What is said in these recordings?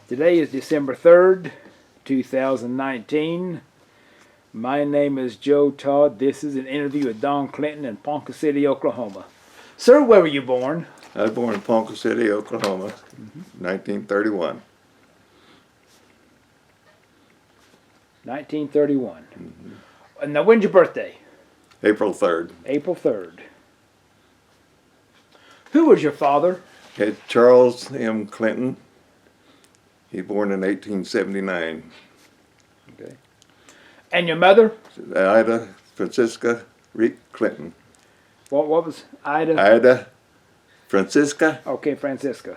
Today is December 3rd, 2019. My name is Joe Todd. This is an interview with Don Clinton in Ponca City, Oklahoma. Sir, where were you born? I was born in Ponca City, Oklahoma, 1931. 1931. And now, when's your birthday? April 3rd. April 3rd. Who was your father? It's Charles M. Clinton. He was born in 1879. Okay. And your mother? Ida Francisca Reek Clinton. What was Ida? Ida Francisca Okay, Francisca.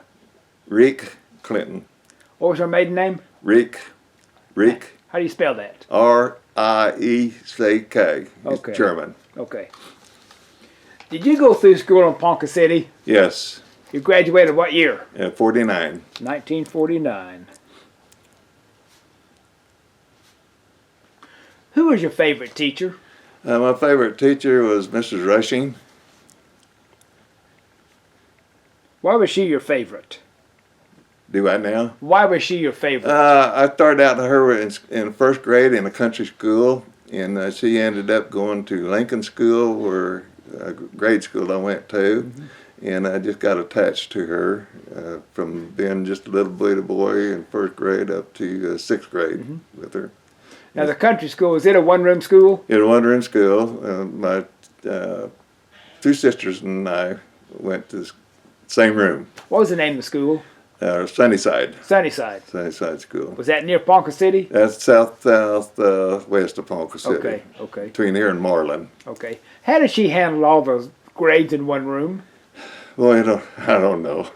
Reek Clinton. What was her maiden name? Reek. How do you spell that? R-I-E-C-K. Okay. It's German. Okay. Did you go through school in Ponca City? Yes. You graduated what year? 49. 1949. Who was your favorite teacher? My favorite teacher was Mrs. Rushing. Why was she your favorite? Do I now? Why was she your favorite? I started out to her in first grade in a country school, and she ended up going to Lincoln School, where grade school I went to, and I just got attached to her from being just a little bitty boy in first grade up to sixth grade with her. Now, the country school, is it a one-room school? In a one-room school, my two sisters and I went to the same room. What was the name of the school? Sunnyside. Sunnyside. Sunnyside School. Was that near Ponca City? That's west of Ponca City. Okay, okay, Between here and Marlin. okay. How did she handle all those grades in one room? Well, I don't know.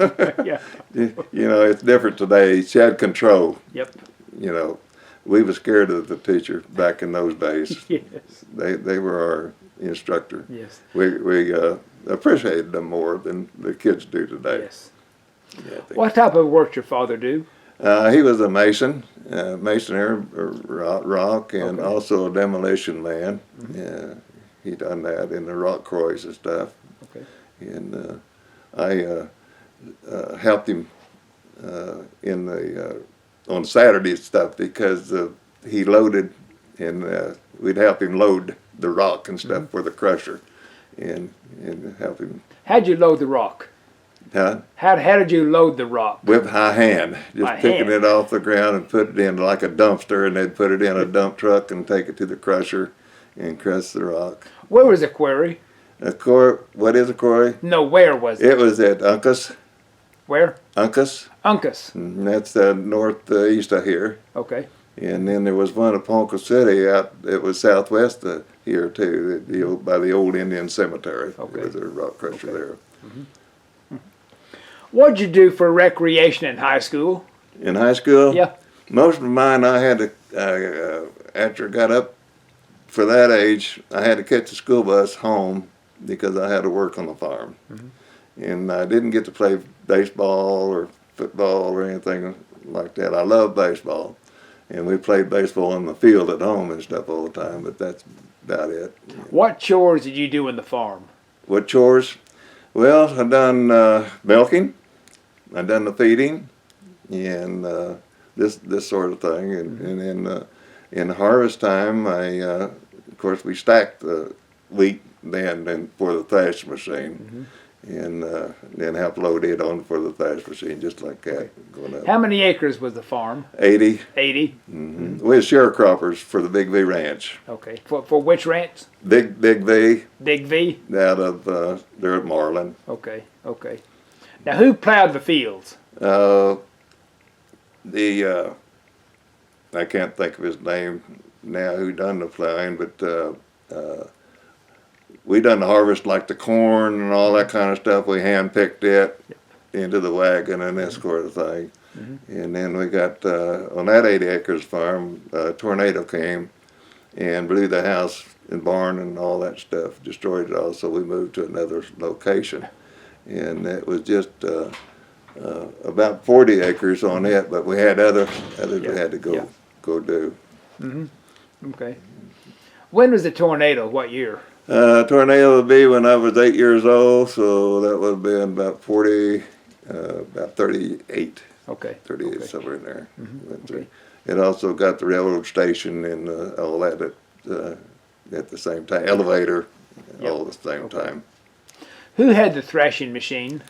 Yeah. You know, it's different today. She had control. Yep. You know, we were scared of the teacher back in those days. Yes. They were our instructor. Yes. We appreciated them more than the kids do today. Yes. Yeah, What type of work did your father do? he was a mason, masonry, rock, and Okay. also a demolition man. He done that in the rock quarries and stuff. Okay. And I helped him in the on Saturday and stuff because he loaded, and we'd help him load the rock and stuff for the crusher, and help him. How'd you load the rock? Huh? How did you load the rock? With high hand, just By picking hand. it off the ground and put it in like a dumpster, and they'd put it in a dump truck and take it to the crusher and crush the rock. Where was the quarry? What is a quarry? No, where was it? It was at Uncas. Where? Uncas. Uncas. And that's northeast of here. Okay. And then there was one at Ponca City out. It was southwest of here too, by the old Indian cemetery. Okay. There was a rock crusher there. What'd you do for recreation in high school? In high school, Yeah. most of mine I had to after I got up for that age, I had to catch the school bus home because I had to work on the farm, and I didn't get to play baseball or football or anything like that. I love baseball, and we played baseball on the field at home and stuff all the time. But that's about it. What chores did you do in the farm? What chores? Well, I done milking, I done the feeding, and this sort of thing. And then in harvest time, of course we stacked the wheat then for the thrash machine, and then help load it on for the thrash machine, just like that. Going up. How many acres was the farm? 80. 80. We was sharecroppers for the Big V Ranch. Okay. For which ranch? Big V Big V? out of there at Marlin. Okay. Okay. Now, who plowed the fields? I can't think of his name now who done the plowing, but we done the harvest like the corn and all that kind of stuff. We hand picked it into the wagon and that sort of thing. And then we got on that 80 acres farm, a tornado came and blew the house and barn and all that stuff, destroyed it all. So we moved to another location, and it was just about 40 acres on it, but we had others we had to go do. Okay. When was the tornado? What year? Tornado would be when I was 8 years old, so that would have been about 38. 38, Okay. somewhere in there. Went through. Okay. It also got the railroad station and all that at the same time. Elevator, all at the same time. Who had the thrashing machine?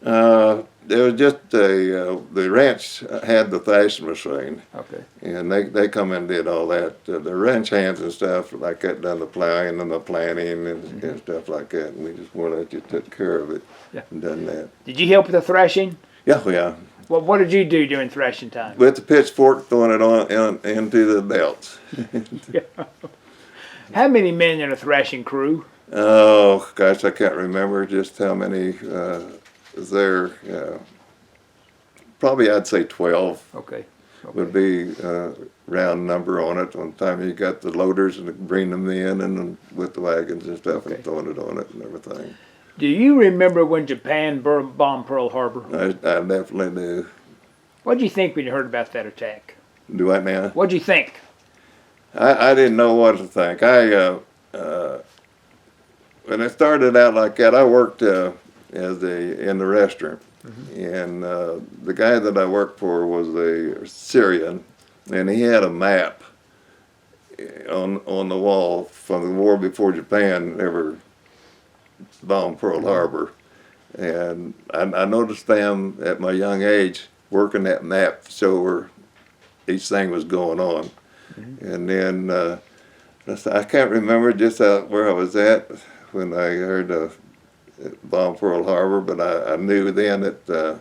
There was just the ranch had the thrashing machine, Okay. and they come and did all that. The ranch hands and stuff like that done the plowing and the planting and stuff like that. And we just more or less just took care of it and done that. Did you help with the thrashing? Yeah. What did you do during thrashing time? With the pitchfork, throwing it on into the belts. How many men in a thrashing crew? Oh gosh, I can't remember just how many was there. Probably I'd say 12 Okay. would be round number on it. One time you got the loaders and bring them in and with the wagons and stuff and throwing it on it and everything. Do you remember when Japan bombed Pearl Harbor? I definitely do. What did you think when you heard about that attack? Do I now? What did you think? I didn't know what to think. When I started out like that, I worked in the restaurant, and the guy that I worked for was a Syrian, and he had a map on the wall from the war before Japan ever bombed Pearl Harbor, and I noticed them at my young age working that map to show where each thing was going on, and then I can't remember just where I was at when I heard bomb Pearl Harbor, but I knew then that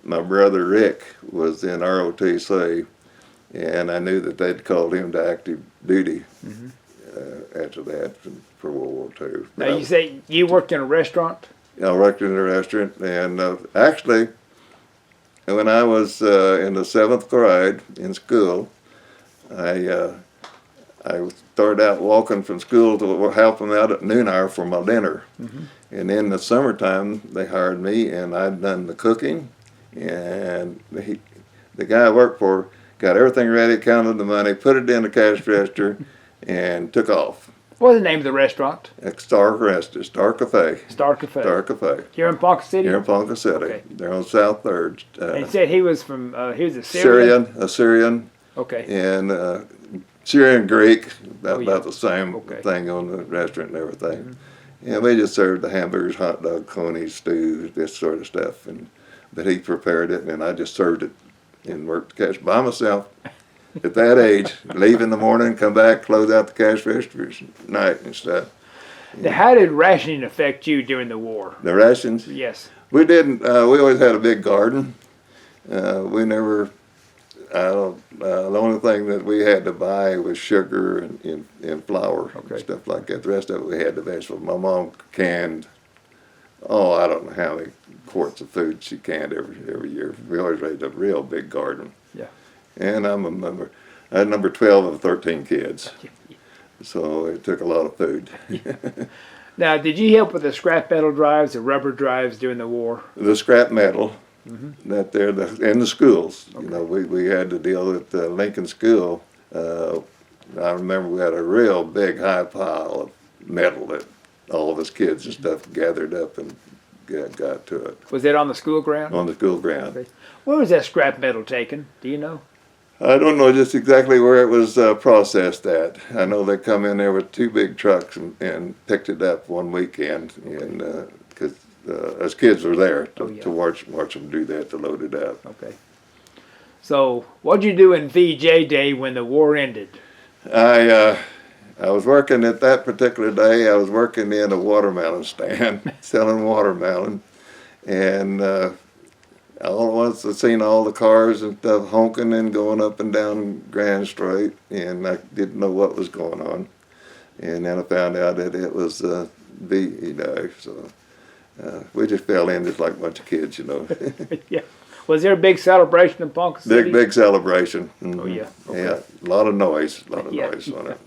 my brother Rick was in ROTC, and I knew that they'd called him to active duty after that for World War II. Now you say you worked in a restaurant? I worked in a restaurant, and actually, when I was in the 7th grade in school, I started out walking from school to help them out at noon hour for my dinner. And in the summertime, they hired me, and I'd done the cooking. And the guy I worked for got everything ready, counted the money, put it in the cash register, and took off. What was the name of the restaurant? Star Cafe. Star Cafe. Star Cafe. Here in Ponca City? Here in Ponca City. Okay. They're on South 3rd. And he said he was from, he was a Syrian? Syrian. Okay. And Syrian Greek, about the same Okay. thing on the restaurant and everything. And we just served the hamburgers, hot dog, conies, stews, this sort of stuff. But he prepared it, and I just served it and worked the cash by myself. At that age, leave in the morning, come back, close out the cash registers at night and stuff. Now, how did rationing affect you during the war? The rations? Yes. We didn't, we always had a big garden. We never, the only thing that we had to buy was sugar and flour and stuff like that. The rest of it we had the vegetables. My mom canned, I don't know how many quarts of food she canned every year. We always raised a real big garden. Yeah. And I had number 12 of 13 kids. So it took a lot of food. Now, did you help with the scrap metal drives, the rubber drives during the war? The scrap metal, that there, in the schools. You know, we had to deal with Lincoln School. I remember we had a real big high pile of metal that all of us kids and stuff gathered up and got to it. Was it on the school ground? On the school ground. Okay. Where was that scrap metal taken? Do you know? I don't know just exactly where it was processed at. I know they come in there with 2 big trucks and picked it up one weekend, and because us kids were there to watch them do that, to load it up. Okay. So, what'd you do in VJ Day when the war ended? I was working at that particular day. I was working in a watermelon stand, selling watermelon, and all at once I seen all the cars and stuff honking and going up and down Grand Street, and I didn't know what was going on. And then I found out that it was VE Day, so we just fell in just like a bunch of kids, you know. Yeah. Was there a big celebration in Ponca City? Big celebration. Oh, yeah. Okay. Yeah, a lot of noise noise on it.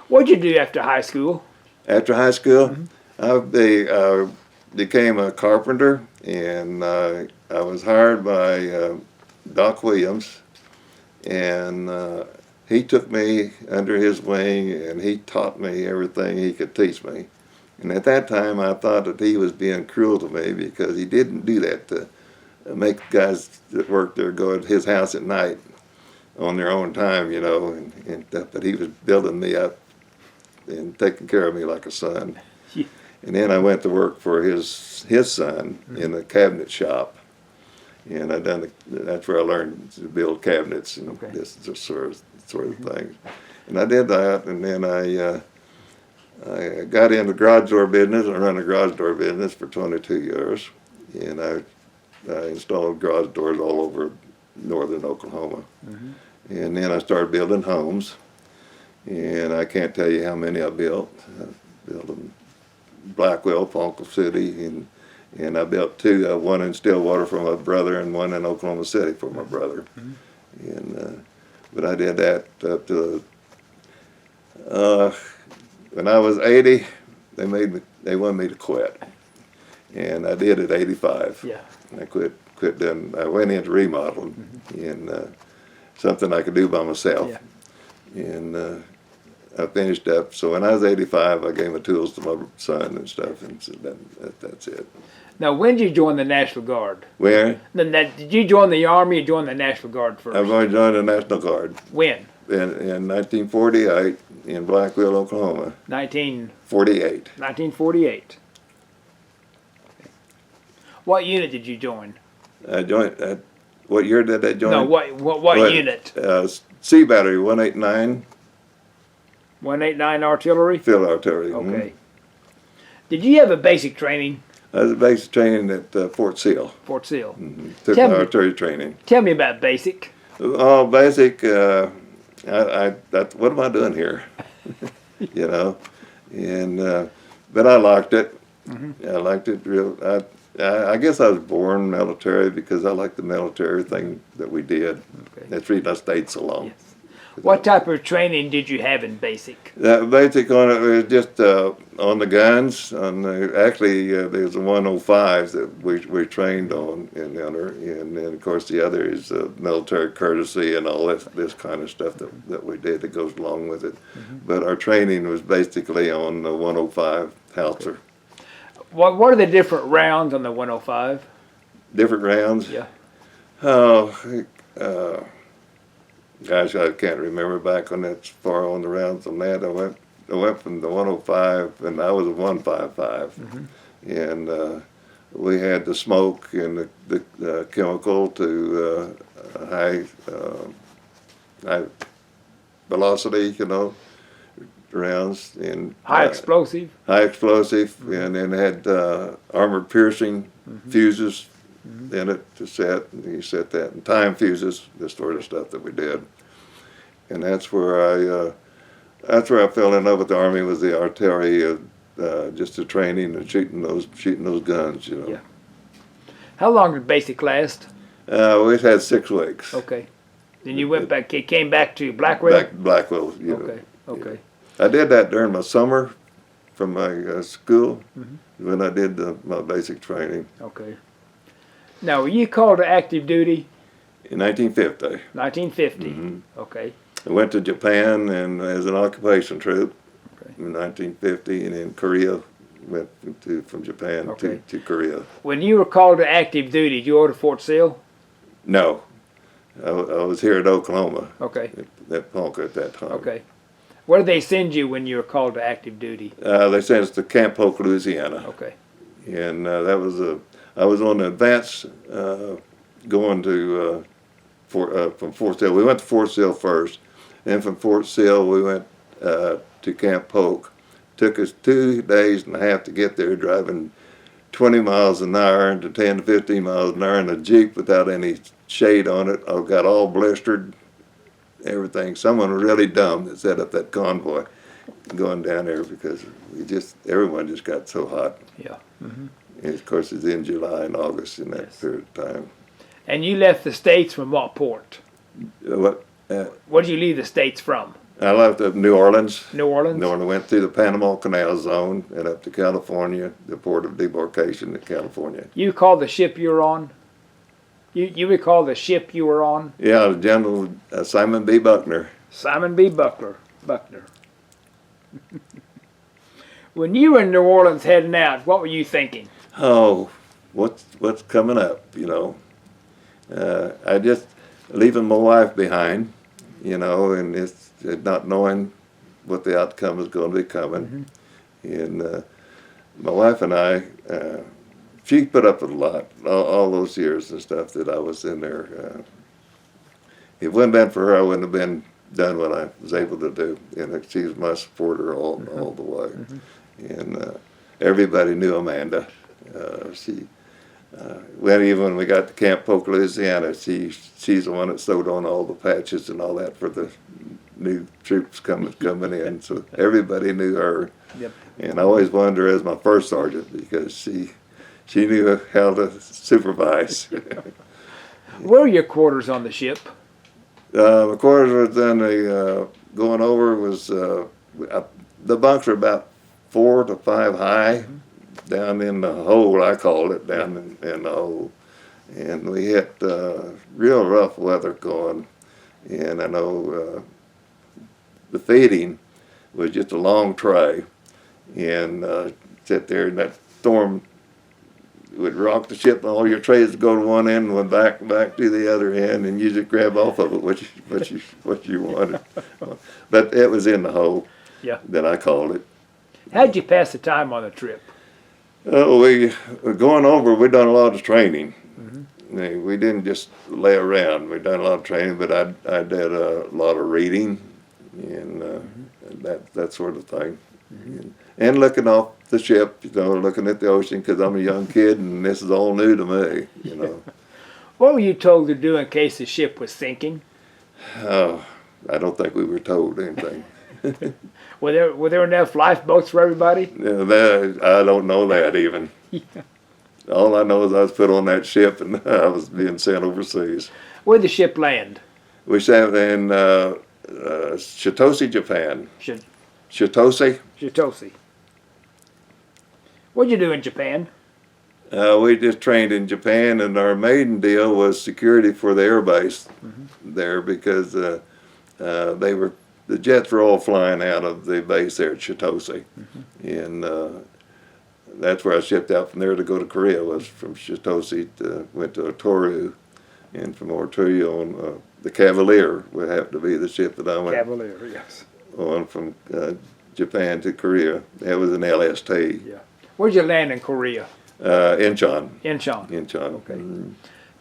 What'd you do after high school? After high school, I became a carpenter, and I was hired by Doc Williams, and he took me under his wing, and he taught me everything he could teach me. And at that time, I thought that he was being cruel to me because he didn't do that to make guys that worked there go to his house at night on their own time, you know, but he was building me up and taking care of me like a son. Yeah. And then I went to work for his son in the cabinet shop, and that's where I learned to build cabinets and Okay. this sort of thing. And I did that, and then I got into the garage door business. I ran a garage door business for 22 years, and I installed garage doors all over northern Oklahoma. And then I started building homes, and I can't tell you how many I built. I built in Blackwell, Ponca City, and I built two, one in Stillwater for my brother and one in Oklahoma City for my brother. And but I did that up to when I was 80. They wanted me to quit, and I did at 85. Yeah. And I quit doing. I went into remodeling and something I could do by myself. Yeah. And I finished up. So when I was 85, I gave my tools to my son and stuff, and said that's it. Now, when did you join the National Guard? Where? Did you join the Army or join the National Guard first? I've already joined the National Guard When? in 1948 in Blackwell, Oklahoma. 48. 1948. What unit did you join? I joined. What year did I join? No, what unit? Sea Battery 189, 189 Artillery? Field Artillery. Okay. Did you have a basic training? I was basic training at Fort Sill. Fort Sill. Took Tell my me- artillery training. Tell me about basic. Oh, basic. What am I doing here? You know, and but I liked it. I liked it real. I guess I was born military because I liked the military thing that we did. Okay. That's the reason I stayed so long. Yes. What type of training did you have in basic? Basic on it was just on the guns. Actually, there's the 105s that we trained on in the under, and then of course the other is military courtesy and all this kind of stuff that we did that goes along with it. But our training was basically on the 105 howitzer. What are the different rounds on the 105? Different rounds. Yeah. Oh, gosh, I can't remember back on that far on the rounds on that. I went from the 105, and I was a 155, and we had the smoke and the chemical to high velocity, rounds and High explosive? high explosive, and then had armor piercing fuses in it to set. And you set that, and time fuses, this sort of stuff that we did. And that's where I fell in love with the Army, was the artillery, just the training and shooting those guns. Yeah. How long did basic last? We had 6 weeks. Okay. Then you went back, came back to Blackwell? Back to Blackwell. Okay. Okay. I did that during my summer from my school when I did my basic training Okay. Now, were you called to active duty? in 1950. 1950. Okay. I went to Japan and as an occupation troop Okay. in 1950, and in Korea went from Japan Okay. to Korea. When you were called to active duty, did you order Fort Sill? No, I was here at Oklahoma Okay. at Ponca at that time. Okay. Where did they send you when you were called to active duty? They sent us to Camp Polk, Louisiana, Okay. and that was I was on the advance going to from Fort Sill. We went to Fort Sill first, and from Fort Sill we went to Camp Polk. Took us 2 days and a half to get there, driving 20 miles an hour to 10 to 15 miles an hour in a Jeep without any shade on it. I got all blistered, everything. Someone really dumb that set up that convoy going down there because everyone just got so hot. Yeah. And of course, it's in July and August in that Yes. period of time. And you left the States from what port? Where did you leave the States from? I left up New Orleans. New Orleans? Went through the Panama Canal Zone and up to California, the port of debarkation in California. You recall the ship you were on? You recall the ship you were on? Yeah, General Simon B. Buckner. Simon B. Buckner. When you were in New Orleans heading out, what were you thinking? Oh, what's coming up, I just leaving my wife behind, you know, and it's not knowing what the outcome is going to be coming. And my wife and I, she put up with a lot, all those years and stuff that I was in there. If it wouldn't been for her, I wouldn't have been done what I was able to do. And she was my supporter all the way. And everybody knew Amanda. Even when we got to Camp Polk, Louisiana, she's the one that sewed on all the patches and all that for the new troops coming in. So everybody knew her. Yep. And I always wanted her as my first sergeant because she knew how to supervise. Where were your quarters on the ship? The quarters was then going over was the bunks were about 4 to 5 high, down in the hole, I called it, down in the hole. And we had real rough weather going. And I know the feeding was just a long tray. And sit there, and that storm would rock the ship, and all your trays would go to one end and went back to the other end, and you just grab off of it what you wanted. But it was in the hole. Yeah. That I called it. How'd you pass the time on the trip? We going over. We done a lot of training. We didn't just lay around. We done a lot of training, but I did a lot of reading and that sort of thing. And looking off the ship, you know, looking at the ocean, because I'm a young kid and this is all new to me, you know. What were you told to do in case the ship was sinking? I don't think we were told anything. Were there enough lifeboats for everybody? I don't know that even. All I know is I was put on that ship and I was being sent overseas. Where'd the ship land? We sat in Chitose, Japan. Chitose. Chitose. What'd you do in Japan? We just trained in Japan, and our main deal was security for the air base there, because the jets were all flying out of the base there at Chitose, and that's where I shipped out from there to go to Korea. Was from Chitose went to Otoru, and from Otoru on the Cavalier would have to be the ship that I went Cavalier, yes. on from Japan to Korea. That was an LST. Yeah. Where'd you land in Korea? Incheon. Incheon. Incheon. Okay.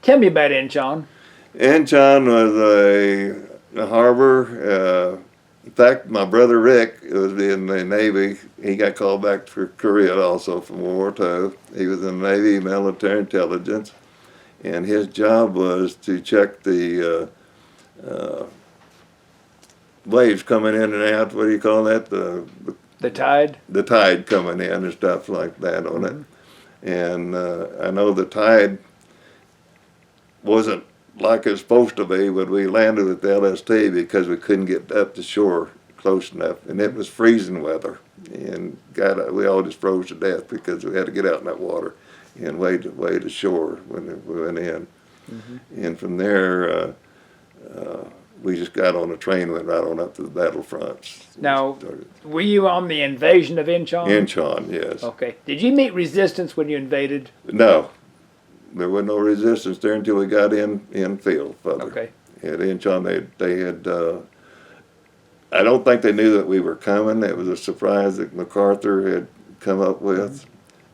Tell me about Incheon. Incheon was a harbor. In fact, my brother Rick was in the Navy. He got called back to Korea also from World War II. He was in the Navy military intelligence, and his job was to check the waves coming in and out. What do you call that? The tide? The tide coming in and stuff like that on it. And I know the tide wasn't like it was supposed to be when we landed at the LST, because we couldn't get up to shore close enough, and it was freezing weather. And we all just froze to death because we had to get out in that water and wade to shore when we went in. And from there, we just got on a train and went right on up to the battlefronts. Now, were you on the invasion of Incheon? Incheon, yes. Okay. Did you meet resistance when you invaded? No. There was no resistance there until we got in field further. Okay. At Incheon, they had, I don't think they knew that we were coming. It was a surprise that MacArthur had come up with.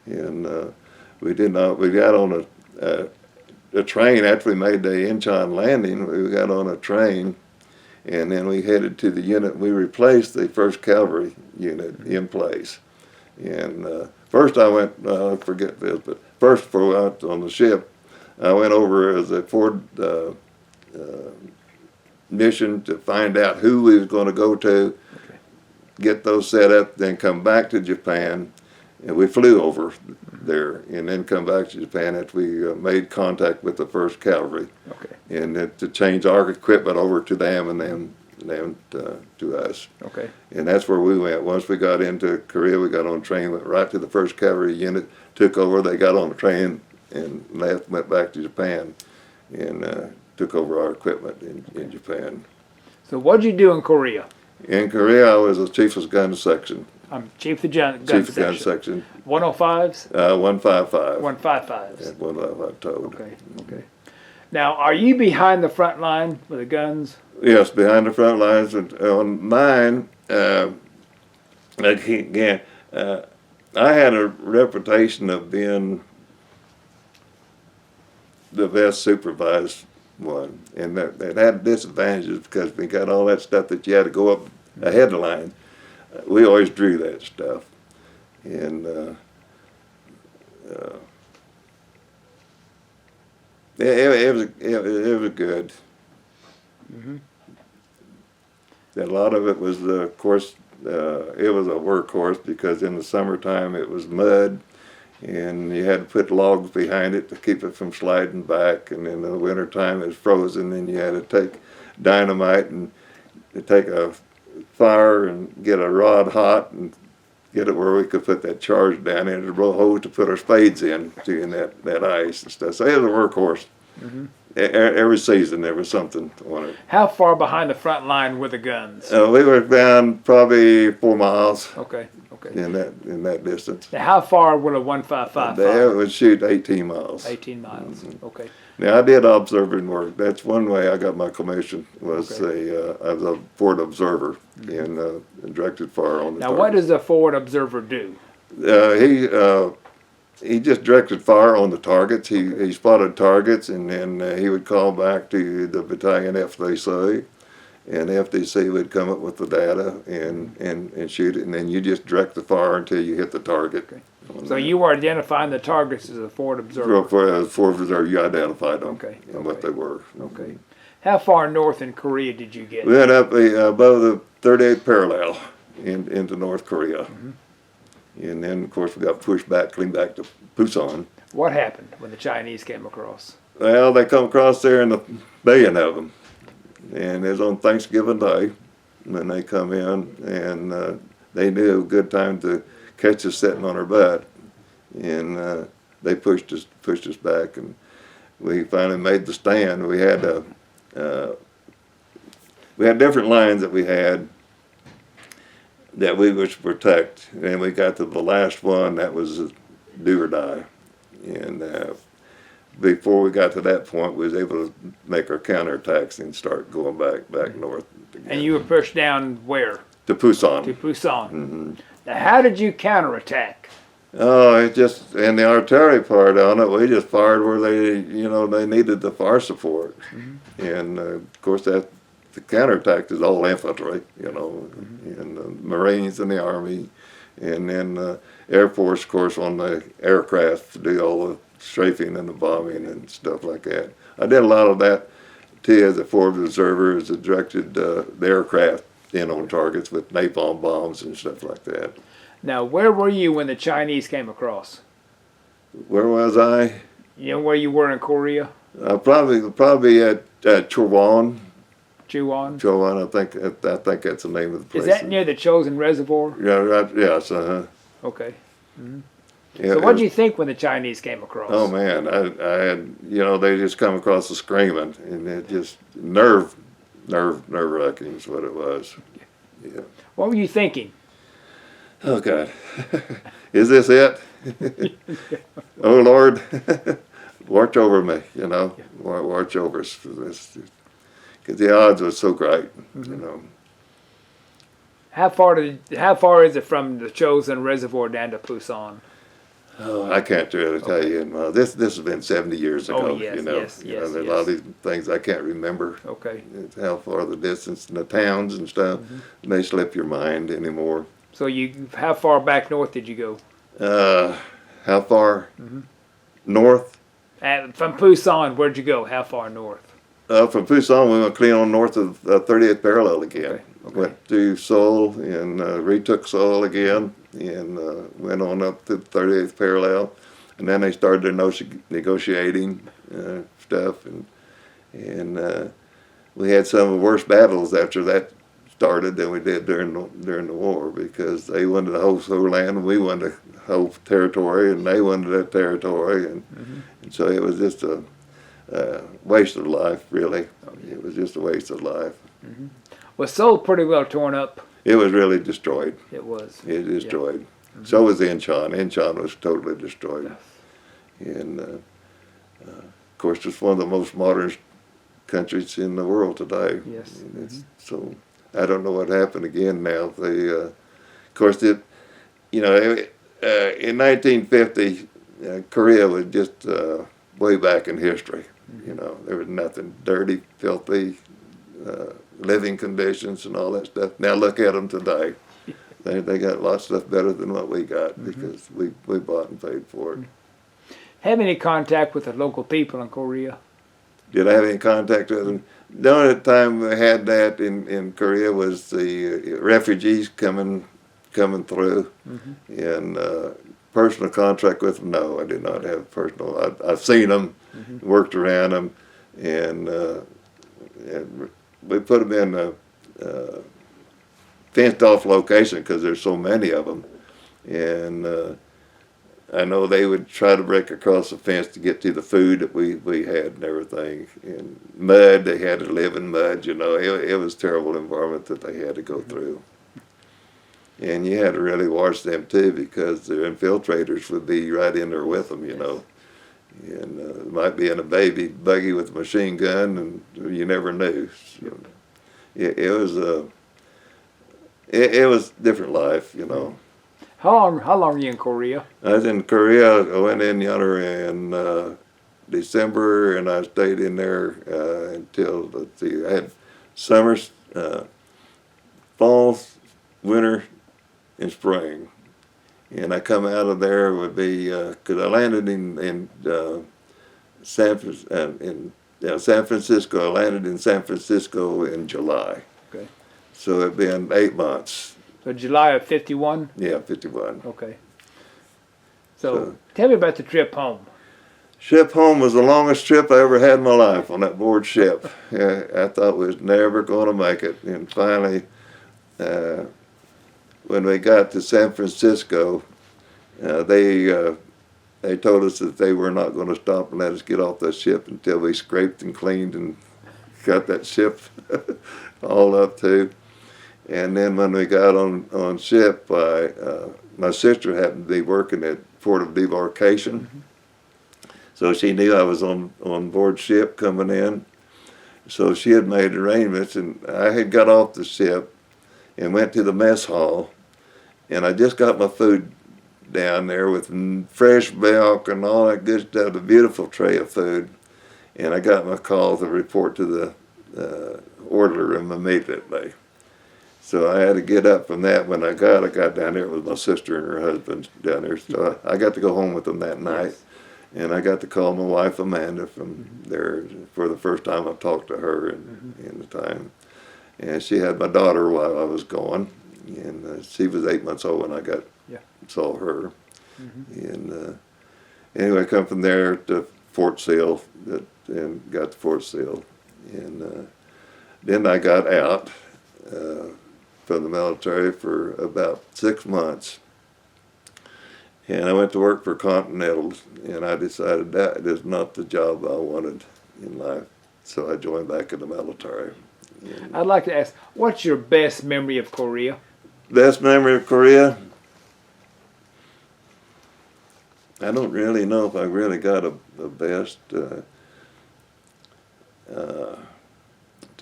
And we got on a train after we made the Incheon landing. We got on a train, and then we headed to the unit. We replaced the 1st Cavalry unit in place. And first I went, I forget this, but first before I went on the ship, I went over as a forward mission to find out who we was going to go to, get those set up, then come back to Japan. And we flew over there and then come back to Japan after we made contact with the 1st Cavalry. Okay. And to change our equipment over to them and them to us. Okay. And that's where we went. Once we got into Korea, we got on a train, went right to the 1st Cavalry unit, took over. They got on the train and left, went back to Japan, and took over our equipment in Japan. So what'd you do in Korea? In Korea, I was a chief of gun section. I'm Chief of Gun Chief of Section. gun section. 105s? 155. 155s. At 155 toed. Okay. Okay. Now, are you behind the front line with the guns? Yes, behind the front lines. And on mine, again, I had a reputation of being the best supervised one, and that had disadvantages because we got all that stuff that you had to go up ahead of the line. We always drew that stuff, and it was good. Mm-hmm. A lot of it was, of course, it was a workhorse because in the summertime it was mud, and you had to put logs behind it to keep it from sliding back. And in the wintertime it was frozen, and you had to take dynamite and take a fire and get a rod hot and get it where we could put that charge down in a roll hose to put our spades in that ice and stuff. So it was a workhorse. Mm-hmm. Every season there was something on it. How far behind the front line were the guns? We were down probably 4 miles Okay. in that distance. Now, how far would a 155 They fire? would shoot 18 miles. 18 miles. Okay. Now I did observing work. That's one way I got my commission. Was Okay. I was a forward observer and directed fire on the Now, target. what does a forward observer do? He just directed fire on the targets. He spotted targets, and then he would call back to the battalion FDC, and the FDC would come up with the data and shoot it, and then you just direct the fire until you hit the target. Okay. So you were identifying the targets as a forward observer. For observer, you identified them Okay, and what they were. Okay. How far north in Korea did you get? We went up above the 38th parallel into North Korea. And then, of course, we got pushed back, clean back to Pusan. What happened when the Chinese came across? Well, they come across there in a billion of them. And it was on Thanksgiving Day when they come in, and they knew a good time to catch us sitting on our butt. And they pushed us back, and we finally made the stand. We had different lines that we had that we was to protect, and we got to the last one that was do or die. And before we got to that point, we was able to make our counterattacks and start going back north again. And you were pushed down where? To Pusan. To Pusan. Now, how did you counterattack? Oh, it just, and the artillery part on it, we just fired where they needed the fire support. And of course the counterattack is all infantry, and the Marines and the Army, and then Air Force, of course, on the aircraft to do all the strafing and the bombing and stuff like that. I did a lot of that too as a forward observer, as I directed the aircraft in on targets with napalm bombs and stuff like that. Now, where were you when the Chinese came across? Where was I? You know where you were in Korea? Probably at Chorwan. Chuan? Chorwan, I think that's the name of the place. Is that near the Chosin Reservoir? Yeah, right. Yes. Okay. Yeah, So what did you think when the Chinese came across? Oh man, I had they just come across the screaming, and it just nerve wracking is what it was. Yeah. What were you thinking? Oh God, is this it? Oh Lord, watch over me, watch over us, because the odds were so great, How far is it from the Chosin Reservoir down to Pusan? Oh, I can't really tell you. This has been 70 years ago. Oh, yes. There's a lot of these things I can't remember. Okay. It's how far the distance and the towns and stuff. They slip your mind anymore. So how far back north did you go? How far north? From Pusan, where'd you go? How far north? From Pusan, we went clean on north of 30th parallel again. Okay. Went to Seoul and retook Seoul again, and went on up to 30th parallel, and then they started their negotiating stuff, and we had some of the worst battles after that started than we did during the war, because they wanted to hold Seoul land and we wanted to hold territory, and they wanted that territory, and so it was just a waste of life, really. It was just a waste of life. Was Seoul pretty well torn up? It was really destroyed. It was. It was destroyed. So was Incheon. Incheon was totally destroyed. And course, it's one of the most modern countries in the world today. Yes. And so I don't know what happened again now. They, of course, in 1950, Korea was just way back in history. You know, there was nothing dirty, filthy, living conditions and all that stuff. Now look at them today. They got lots of stuff better than what we got because we bought and paid for it. Have any contact with the local people in Korea? Did I have any contact with them? The only time we had that in Korea was the refugees coming through, and personal contact with them. No, I did not have personal. I've seen them, worked around them, and we put them in a fenced off location because there's so many of them, and I know they would try to break across the fence to get to the food that we had and everything. And mud, they had to live in mud, you know. It was a terrible environment that they had to go through. And you had to really watch them too because their infiltrators would be right in there with them, you know. And it might be in a baby buggy with a machine gun, and you never knew. So it was a different life, you know. How long were you in Korea? I was in Korea. I went in yonder in December, and I stayed in there until, let's see, I had summers, fall, winter, and spring. And I come out of there would be, because I landed in San Francisco. I landed in San Francisco in July. Okay. So it'd been 8 months. So July of 51? Yeah, 51. Okay. So tell me about the trip home. Ship home was the longest trip I ever had in my life on that board ship. Yeah, I thought we was never going to make it. And finally, when we got to San Francisco, they told us that they were not going to stop and let us get off the ship until we scraped and cleaned and got that ship all up too. And then when we got on ship, my sister happened to be working at Port of Debarkation. So she knew I was on board ship coming in. So she had made arrangements, and I had got off the ship and went to the mess hall. And I just got my food down there with fresh milk and all that good stuff, a beautiful tray of food. And I got my call to report to the orderly room immediately. So I had to get up from that. When I got down there, it was my sister and her husband down there. So I got to go home with them that night. And I got to call my wife, Amanda, from there for the first time I talked to her in the time. And she had my daughter while I was going. And she was 8 months old when I saw her. And anyway, I come from there to Fort Sill and got to Fort Sill. And then I got out from the military for about 6 months. And I went to work for Continental, and I decided that is not the job I wanted in life. So I joined back in the military. And I'd like to ask, what's your best memory of Korea? best memory of Korea? I don't really know if I really got a best. To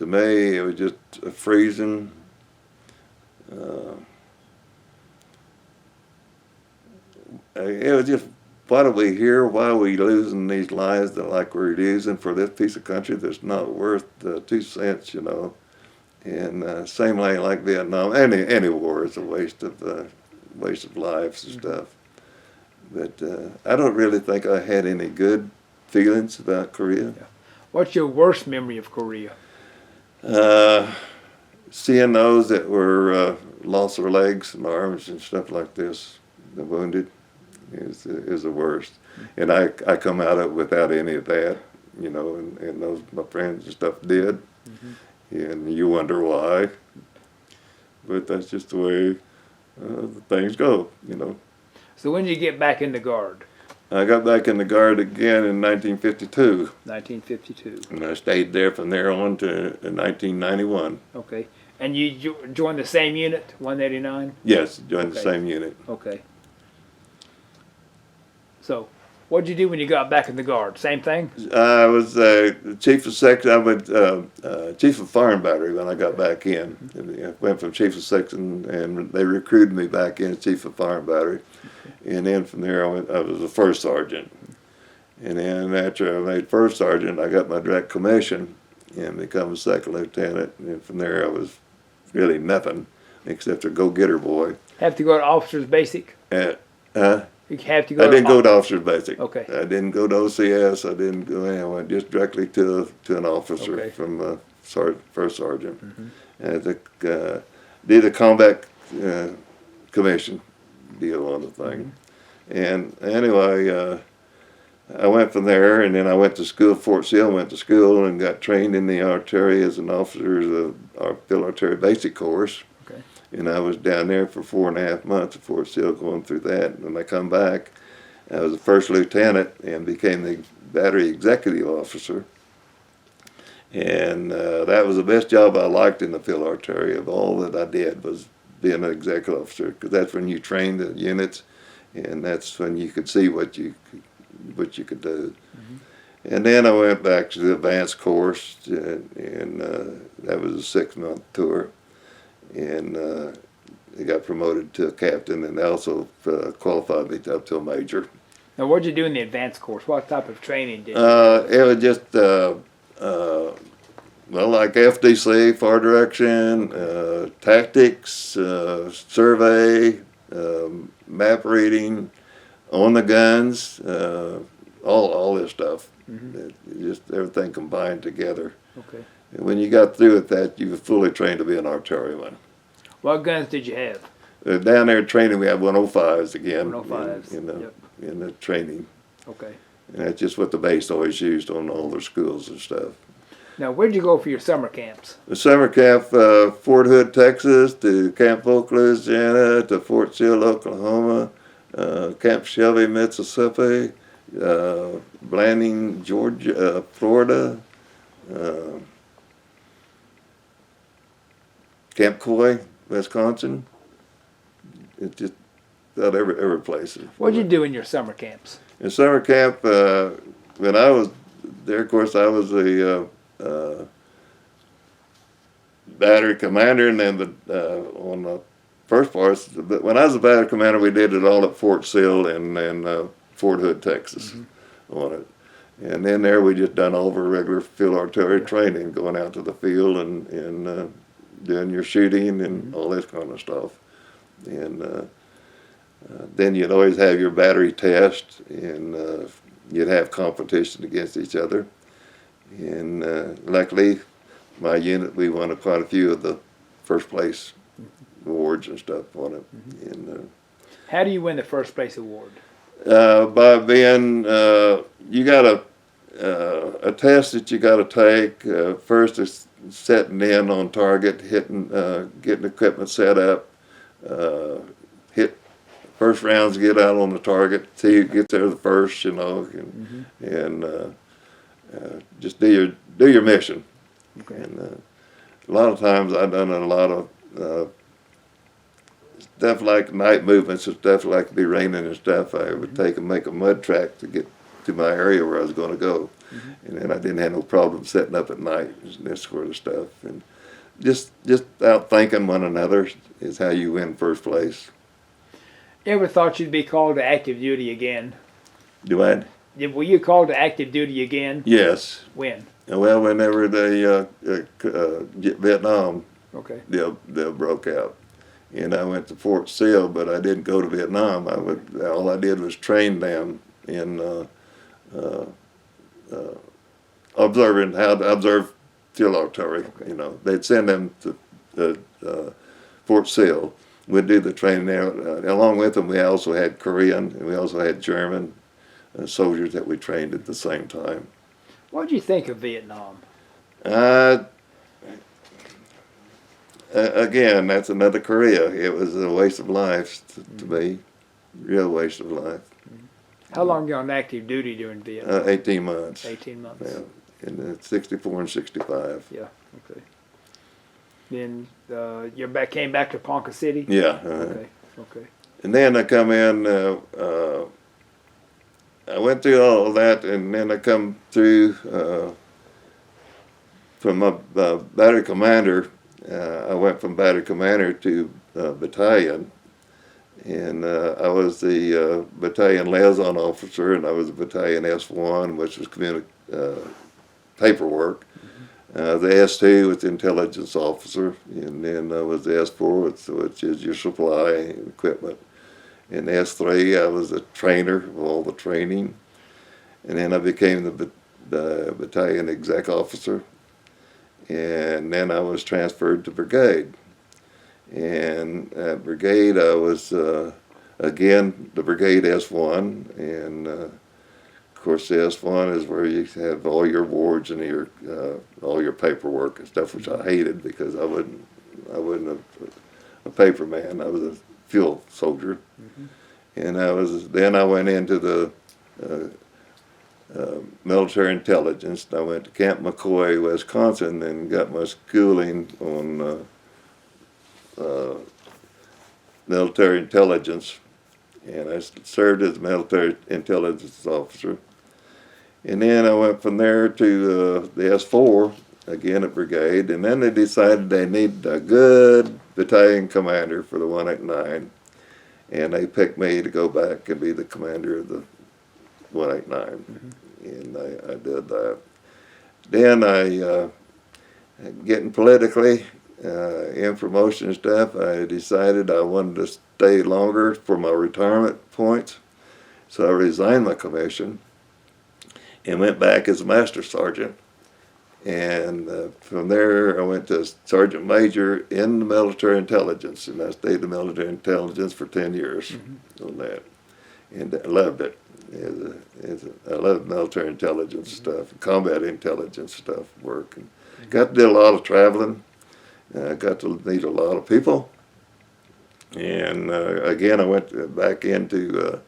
me, it was just freezing. It was just, what are we here? Why are we losing these lives that like we're losing for this piece of country that's not worth 2 cents, you know? And same way like Vietnam, any war is a waste of lives and stuff. But I don't really think I had any good feelings about Korea. What's your worst memory of Korea? Seeing those that were lost their legs and arms and stuff like this, the wounded, is the worst. And I come out of it without any of that, you know, and those my friends and stuff did. And you wonder why. But that's just the way things go, you know. So when did you get back in the Guard? I got back in the Guard again in 1952. 1952. And I stayed there from there on to 1991. Okay. And you joined the same unit, 189? Yes, joined the Okay. same unit. Okay. So, What'd you do when you got back in the Guard? Same thing? I was chief of section. I went chief of fire and battery when I got back in. I went from chief of section, and they recruited me back in as chief of fire and battery. And then from there, I was a first sergeant. And then after I made first sergeant, I got my direct commission and become a second lieutenant. And from there, I was really nothing except a go-getter boy. Have to go to officer's basic? You have to go. I didn't go to officer's basic. Okay. I didn't go to OCS. I didn't go. I went just directly to an officer Okay. from first sergeant. And did a combat commission deal on the thing. And anyway, I went from there, and then I went to school, Fort Sill. Went to school and got trained in the artillery as an officer of our field artillery basic course. Okay. And I was down there for 4.5 months at Fort Sill going through that. And when I come back, I was a first lieutenant and became the battery executive officer. And that was the best job I liked in the field artillery. Of all that I did was being an executive officer, because that's when you trained the units, and that's when you could see what you could do. And then I went back to the advanced course, and that was a 6-month tour. And I got promoted to a captain, and also qualified me up to a major. Now, what'd you do in the advanced course? What type of training did you It was just, well, like FDC, fire direction, tactics, survey, map reading, on the guns, all this stuff. Just everything combined together. Okay. And when you got through with that, you were fully trained to be an artilleryman. What guns did you have? Down there training, we had 105s again. 105s, in the training. Okay. And that's just what the base always used on all their schools and stuff. Now, where'd you go for your summer camps? The summer camp, Fort Hood, Texas, to Camp Polk, Louisiana, to Fort Sill, Oklahoma, Camp Shelby, Mississippi, Blanding, Georgia, Florida, Camp Coy, Wisconsin. It's just about every place. What'd you do in your summer camps? In summer camp, when I was there, of course, I was the battery commander, and then on the first part, when I was a battery commander, we did it all at Fort Sill and Fort Hood, Texas, on it. And then there we just done all of our regular field artillery training, going out to the field and doing your shooting and all this kind of stuff. And then you'd always have your battery test, and you'd have competition against each other. And luckily, my unit, we won quite a few of the first place awards and stuff on it. And How do you win the first place award? by being, you got a test that you got to take. First is setting in on target, hitting, getting equipment set up, hit first rounds, get out on the target, see who gets there the first, you know, and just do your mission. Okay. And a lot of times I've done a lot of stuff like night movements and stuff like be raining and stuff. I would take and make a mud track to get to my area where I was going to go. And then I didn't have no problem setting up at night and this sort of stuff. And just outthinking one another is how you win first place. You ever thought you'd be called to active duty again? Do I? Were you called to active duty again? Yes. When? Well, whenever they Vietnam Okay. deal broke out. And I went to Fort Sill, but I didn't go to Vietnam. All I did was train them in observing how to observe field artillery. Okay. You know, they'd send them to Fort Sill. We'd do the training there. Along with them, we also had Korean, and we also had German soldiers that we trained at the same time. What did you think of Vietnam? Again, that's another Korea. It was a waste of life to me, real waste of life. How long were you on active duty during Vietnam? 18 months. 18 months. Yeah, in 64 and 65. Yeah. Okay. Then came back to Ponca City. Yeah. Okay. Okay. And then I come in I went through all of that, and then I come through from a battery commander. I went from battery commander to battalion, and I was the battalion liaison officer, and I was a battalion S1, which was paperwork. The S2 was the intelligence officer, and then I was the S4, which is your supply and equipment. In S3, I was a trainer of all the training, and then I became the battalion exec officer, and then I was transferred to brigade. And at brigade, I was again the brigade S1, and of course the S1 is where you have all your awards and your all your paperwork and stuff, which I hated because I wasn't a paper man. I was a field soldier. And then I went into the military intelligence. I went to Camp McCoy, Wisconsin, and got my schooling on military intelligence. And I served as a military intelligence officer. And then I went from there to the S4, again at brigade. And then they decided they needed a good battalion commander for the 189. And they picked me to go back and be the commander of the 189. And I did that. Then getting politically, in promotion and stuff, I decided I wanted to stay longer for my retirement points. So I resigned my commission and went back as a master sergeant. And from there, I went to sergeant major in the military intelligence, and I stayed in the military intelligence for 10 years on that, and I loved it. I loved military intelligence stuff, combat intelligence stuff, work, and got to do a lot of traveling. Got to meet a lot of people, and again, I went back into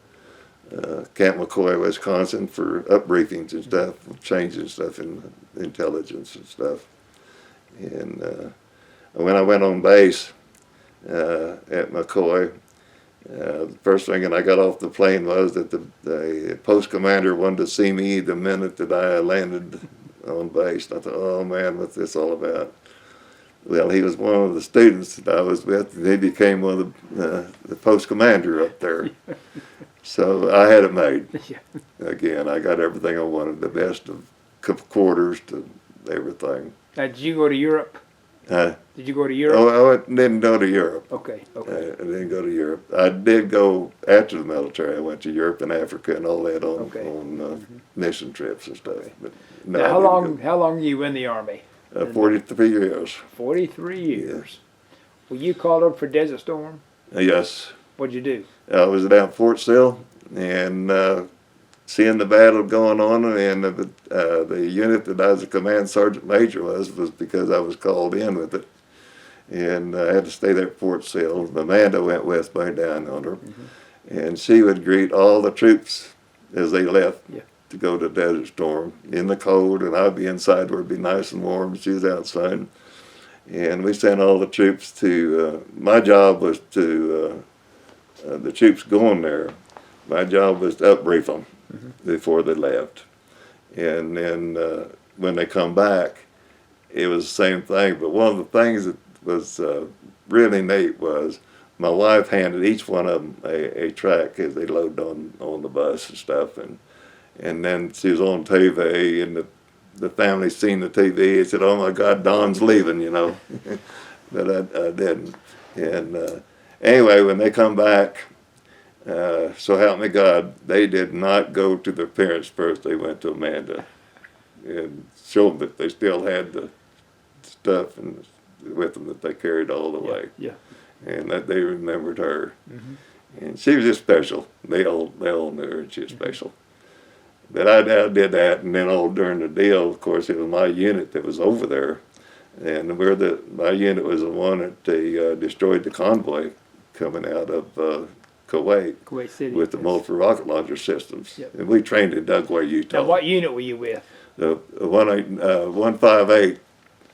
Camp McCoy, Wisconsin, for up briefings and stuff, changing stuff in intelligence and stuff. And when I went on base at McCoy, the first thing when I got off the plane was that the post commander wanted to see me the minute that I landed on base. And I thought, oh man, what's this all about? Well, he was one of the students that I was with, and he became one of the post commander up there. So I had it made. Again, I got everything I wanted, the best of quarters to everything. Now, did you go to Europe? Did you go to Europe? Oh, I didn't go to Europe. Okay. I didn't go to Europe. I did go after the military. I went to Europe and Africa and all that on mission trips and stuff. But no, now, how long were you in the Army? 43 years. 43 years. Were you called up for Desert Storm? Yes. What'd you do? I was down at Fort Sill and seeing the battle going on, and the unit that I was a command sergeant major was because I was called in with it. And I had to stay there at Fort Sill. Amanda went with me down under, and she would greet all the troops as they left to go to Desert Storm in the cold, and I'd be inside where it'd be nice and warm, and she was outside. And we sent all the troops to, my job was to, the troops going there, my job was to upbrief them before they left. And then when they come back, it was the same thing. But one of the things that was really neat was my wife handed each one of them a track as they loaded on the bus and stuff. And then she was on TV, and the family seen the TV and said, oh my God, Don's leaving, you know. But I didn't. And anyway, when they come back, so help me God, they did not go to their parents first. They went to Amanda and showed them that they still had the stuff and with them that they carried all the way. Yeah. And that they remembered her. And she was just special. They all knew her, and she was special. But I did that, and then all during the deal, of course, it was my unit that was over there. And my unit was the one that they destroyed the convoy coming out of Kuwait City, with the multiple rocket launcher systems. Yep. And we trained in Dugway, Utah. Now, what unit were you with? The 158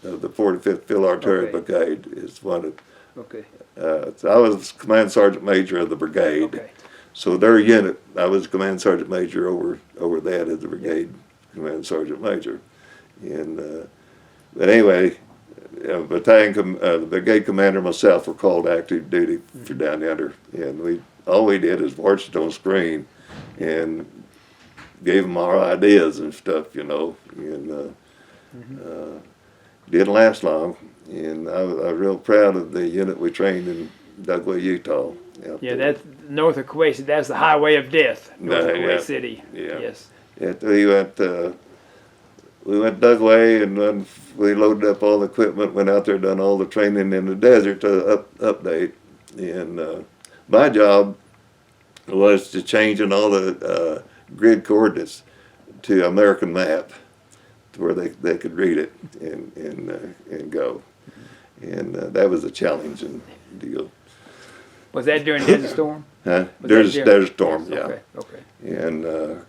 of the 45th Field Artillery Brigade is one of. Okay. So I was command sergeant major of the brigade. Okay. So their unit, I was command sergeant major over that as the brigade command sergeant major, and but anyway, the brigade commander and myself were called active duty for down yonder, and all we did is watched it on screen, and gave them our ideas and stuff, and didn't last long, and I was real proud of the unit we trained in Dugway, Utah. Yeah, that's north of Kuwait City. That's the highway of death, north of Kuwait City. Yeah. Yes. We went Dugway, and then we loaded up all the equipment, went out there, done all the training in the desert to update. And my job was to changing all the grid coordinates to American map, to where they could read it and go. And that was a challenging deal. Was that during Desert Storm? Huh? Was There's a storm, yeah. Okay. Okay. And of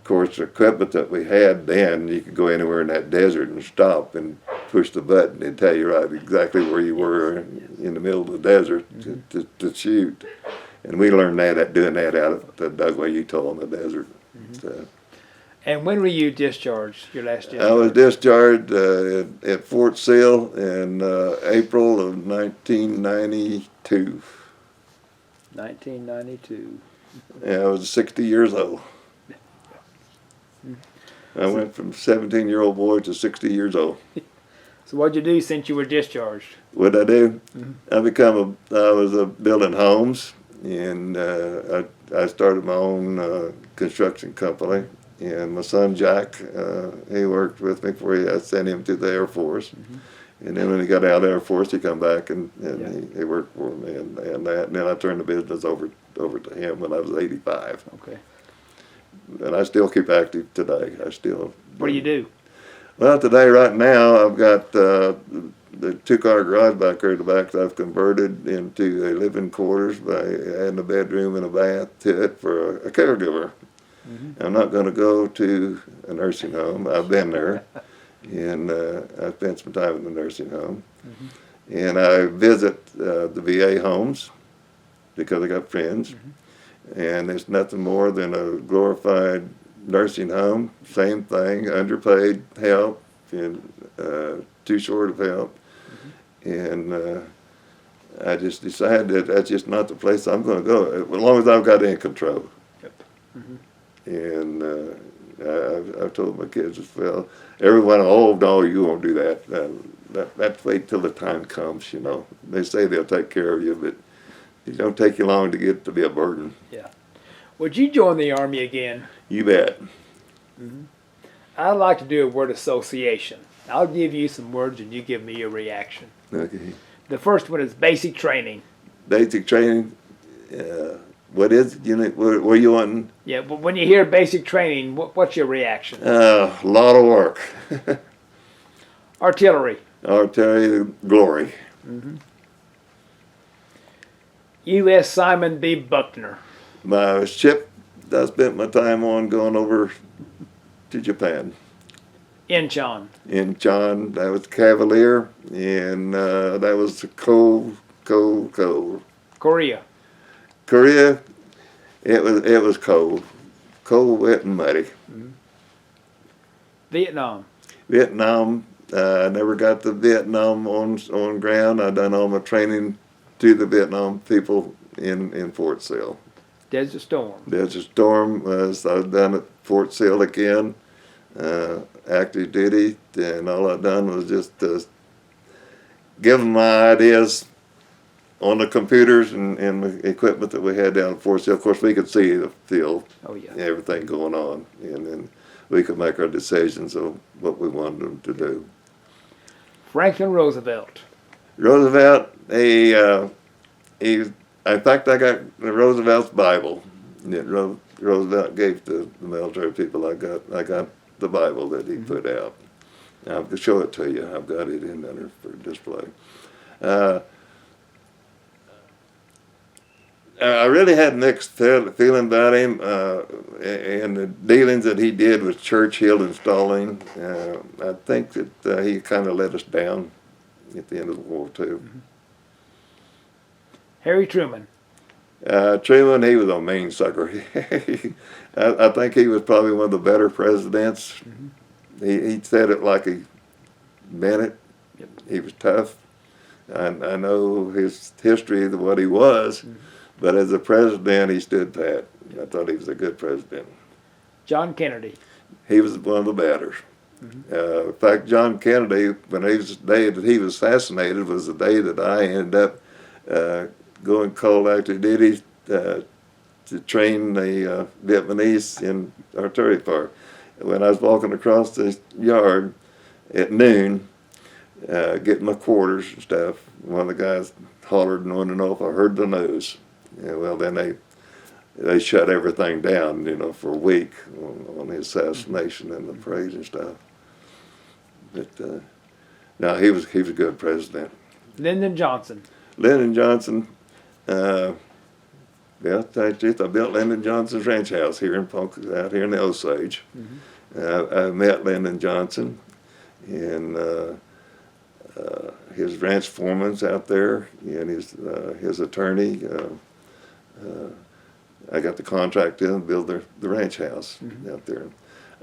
course, the equipment that we had then, you could go anywhere in that desert and stop and push the button and tell you right exactly where you were in the middle of the desert to shoot. And we learned doing that out at Dugway, Utah, in the desert. So, and when were you discharged? Your last discharge? I was discharged at Fort Sill in April of 1992. 1992. Yeah, I was 60 years old. I went from 17-year-old boy to 60 years old. So what'd you do since you were discharged? What'd I do? I was building homes, and I started my own construction company. And my son Jack, he worked with me before I sent him to the Air Force. And then when he got out of the Air Force, he come back and he worked for me and that. And then I turned the business over to him when I was 85. Okay. And I still keep active today. What do you do? Well, today, right now, I've got the two-car garage back there in the back that I've converted into a living quarters by adding a bedroom and a bath to it for a caregiver. I'm not going to go to a nursing home. I've been there, and I spent some time in the nursing home. And I visit the VA homes because I got friends. And it's nothing more than a glorified nursing home. Same thing, underpaid help and too short of help. And I just decided that that's just not the place I'm going to go, as long as I've got it in control. And I've told my kids as well, everyone, oh, no, you won't do that. That's wait till the time comes, They say they'll take care of you, but it don't take you long to get to be a burden. Yeah. Would you join the Army again? You bet. I'd like to do a word association. I'll give you some words and you give me your reaction. Okay. The first one is basic training. Basic training, what is it? What are you wanting? Yeah, but when you hear basic training, what's your reaction? A lot of work. Artillery. Artillery, glory. U.S. Simon B. Buckner. My ship I spent my time on going over to Japan. Incheon. Incheon, that was Cavalier, and that was cold. Korea. Korea, it was cold, wet, and muddy. Vietnam. Vietnam, I never got to Vietnam on ground. I done all my training to the Vietnam people in Fort Sill. Desert Storm. Desert Storm, I've done at Fort Sill again, active duty, and all I've done was just give them my ideas on the computers and the equipment that we had down at Fort Sill. Of course, we could see the field, everything going on, and then we could make our decisions of what we wanted them to do. Franklin Roosevelt. Roosevelt, in fact, I got Roosevelt's Bible that Roosevelt gave to the military people. I got the Bible that he put out. I'll show it to you. I've got it in there for display. I really had mixed feeling about him and the dealings that he did with Churchill installing. I think that he kind of let us down at the end of the war, too. Harry Truman. Truman, he was a mean sucker. I think he was probably one of the better presidents. He said it like he meant it. Yep. He was tough. I know his history of what he was, but as a president, he stood pat. I thought he was a good president. John Kennedy. He was one of the better. In fact, John Kennedy, when he was the day that he was assassinated, was the day that I ended up going call active duty to train the Vietnamese in artillery fire. When I was walking across the yard at noon, getting my quarters and stuff, one of the guys hollered and wanted to know if I heard the news. Yeah, well, then they shut everything down, for a week on the assassination and the parade and stuff. But no, he was a good president. Lyndon Johnson. Lyndon Johnson, yeah, to tell you the truth, I built Lyndon Johnson's ranch house here out here in the Osage. I met Lyndon Johnson, and his ranch foreman's out there, and his attorney. I got the contract to build the ranch house out there.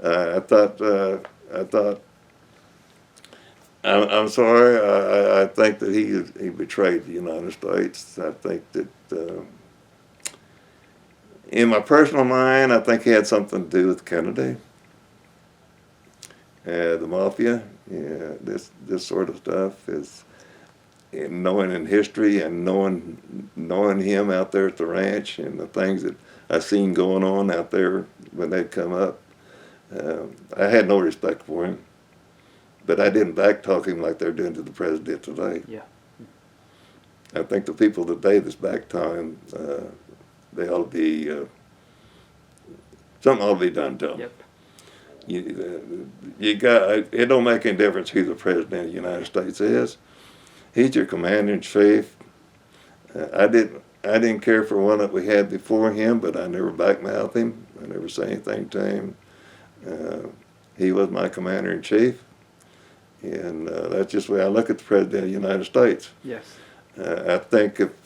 I thought. I'm sorry. I think that he betrayed the United States. I think that, in my personal mind, I think he had something to do with Kennedy, the mafia. Yeah, this sort of stuff is, and knowing in history and knowing him out there at the ranch and the things that I seen going on out there when they'd come up. I had no respect for him. But I didn't backtalk him like they're doing to the president today. Yeah. I think the people today that's backtalking him, they ought to be, something ought to be done to them. Yep. It don't make any difference who the president of the United States is. He's your commander in chief. I didn't care for one that we had before him, but I never backmouthed him. I never said anything to him. He was my commander in chief. And that's just the way I look at the President of the United States. Yes. I think if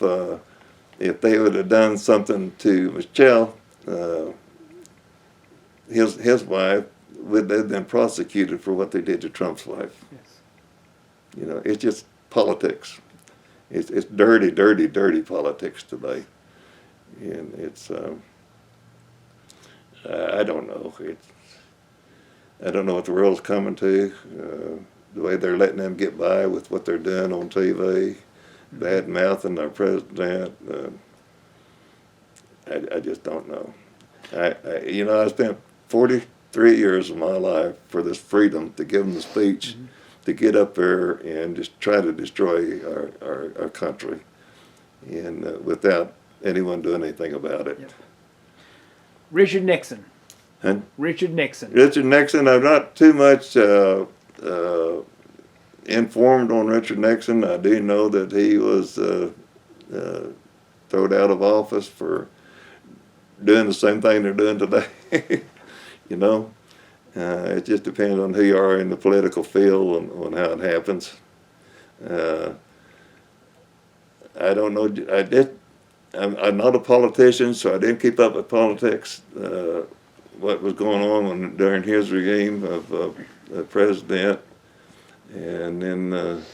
they would have done something to Michelle, his wife, would have been prosecuted for what they did to Trump's wife. Yes. It's just politics. It's dirty, dirty, dirty politics today. And it's, I don't know. I don't know what the world's coming to. The way they're letting them get by with what they're doing on TV, bad mouthing our president. I just don't know. I spent 43 years of my life for this freedom to give them the speech, to get up there and just try to destroy our country, and without anyone doing anything about it. Yep. Richard Nixon. Huh? Richard Nixon. Richard Nixon, I'm not too much informed on Richard Nixon. I do know that he was thrown out of office for doing the same thing they're doing today. It just depends on who you are in the political field on how it happens. I don't know. I'm not a politician, so I didn't keep up with politics. What was going on during his regime of president, and then of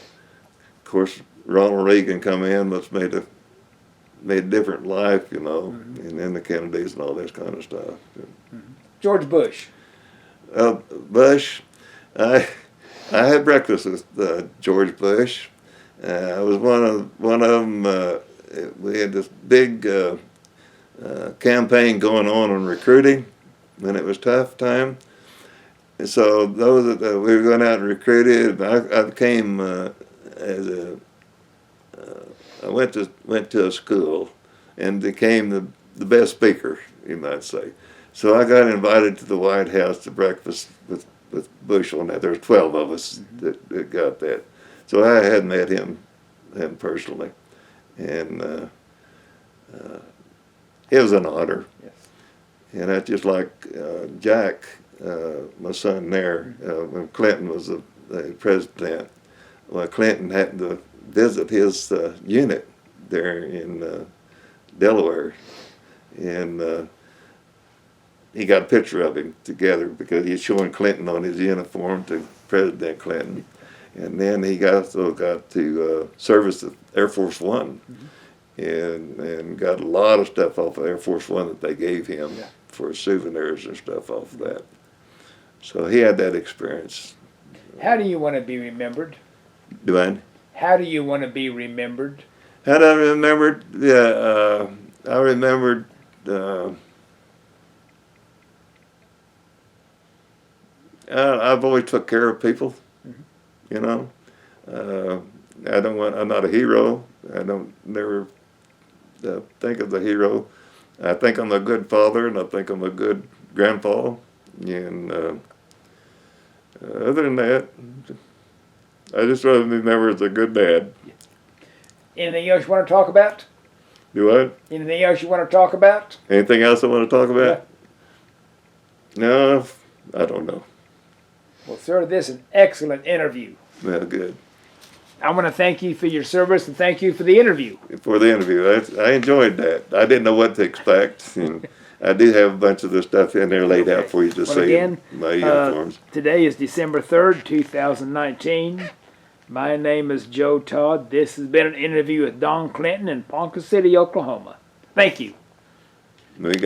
course Ronald Reagan come in, which made a different life, and then the Kennedys and all this kind of stuff. George Bush. Bush, I had breakfast with George Bush. I was one of them. We had this big campaign going on recruiting when it was tough time. And so those that we were going out and recruited, I came I went to a school and became the best speaker, you might say. So I got invited to the White House to breakfast with Bush on that. There were 12 of us that got that. So I had met him personally, and it was an honor. Yes. And that's just like Jack, my son there, when Clinton was the president. Well, Clinton happened to visit his unit there in Delaware, and he got a picture of him together because he's showing Clinton on his uniform to President Clinton. And then he also got to service the Air Force One, and got a lot of stuff off of Air Force One that they gave him for souvenirs and stuff off of that. So he had that experience. How do you want to be remembered? Dwayne? How do you want to be remembered? How do I remember? Yeah, I remembered. I've always took care of people. You know, I'm not a hero. I don't never think of the hero. I think I'm a good father, and I think I'm a good grandpa. And other than that, I just rather be remembered as a good dad. Anything else you want to talk about? Do I? Anything else you want to talk about? Anything else I want to talk about? No, I don't know. Well, sir, this is an excellent interview. Well, good. I want to thank you for your service and thank you for the interview. For the interview, I enjoyed that. I didn't know what to expect, and I do have a bunch of the stuff in there laid out for you to see. Again, My uniforms. Today is December 3rd, 2019. My name is Joe Todd. This has been an interview with Don Clinton in Ponca City, Oklahoma. Thank you. We got